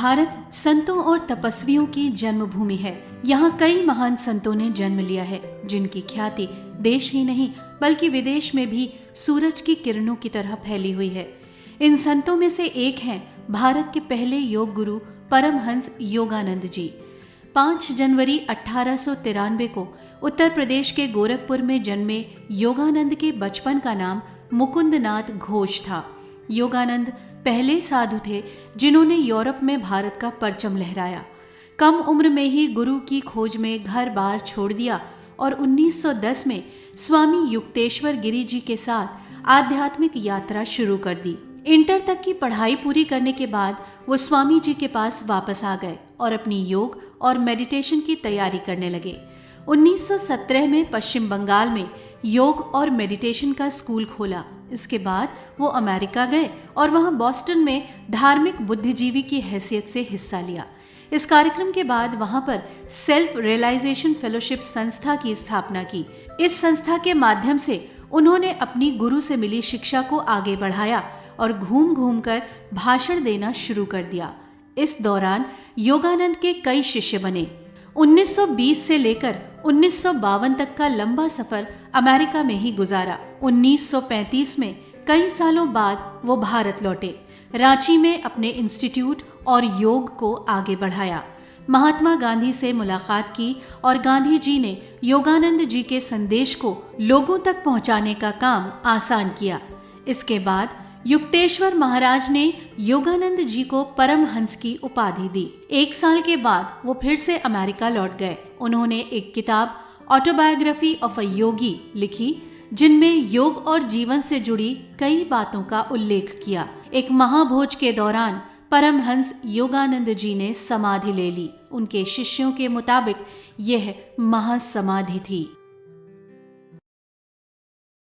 भारत संतों और तपस्वियों की जन्मभूमि है। यहाँ कई महान संतों ने जन्म लिया है, जिनकी ख्याति देश ही नहीं बल्कि विदेश में भी सूरज की किरणों की तरह फैली हुई है। इन संतों में से एक हैं भारत के पहले योग गुरु परमहंस योगानंद जी। 5 जनवरी 1893 को उत्तर प्रदेश के गोरखपुर में जन्मे योगानंद के बचपन का नाम मुकुंदनाथ घोष था। योगानंद पहले साधु थे जिन्होंने यूरोप में भारत का परचम लहराया। कम उम्र में ही गुरु की खोज में घर बार छोड़ दिया और 1910 में स्वामी युक्तेश्वर गिरि जी के साथ आध्यात्मिक यात्रा शुरू कर दी। इंटर तक की पढ़ाई पूरी करने के बाद वो स्वामी जी के पास वापस आ गए और अपनी योग और मेडिटेशन की तैयारी करने लगे। 1917 में पश्चिम बंगाल में योग और मेडिटेशन का स्कूल खोला। इसके बाद वो अमेरिका गए और वहां बॉस्टन में धार्मिक बुद्धिजीवी की हैसियत से हिस्सा लिया। इस कार्यक्रम के बाद वहां पर सेल्फ रियलाइजेशन फेलोशिप संस्था की स्थापना की। इस संस्था के माध्यम से उन्होंने अपनी गुरु से मिली शिक्षा को आगे बढ़ाया और घूम घूम कर भाषण देना शुरू कर दिया। इस दौरान योगानंद के कई शिष्य बने। 1920 से लेकर 1952 तक का लंबा सफर अमेरिका में ही गुजारा। 1935 में कई सालों बाद वो भारत लौटे। रांची में अपने इंस्टीट्यूट और योग को आगे बढ़ाया। महात्मा गांधी से मुलाकात की और गांधी जी ने योगानंद जी के संदेश को लोगों तक पहुंचाने का काम आसान किया। इसके बाद युक्तेश्वर महाराज ने योगानंद जी को परमहंस की उपाधि दी। 1 साल के बाद वो फिर से अमेरिका लौट गए। उन्होंने एक किताब ऑटोबायोग्राफी ऑफ अ योगी लिखी, जिनमें योग और जीवन से जुड़ी कई बातों का उल्लेख किया। एक महाभोज के दौरान परमहंस योगानंद जी ने समाधि ले ली। उनके शिष्यों के मुताबिक यह महासमाधि थी।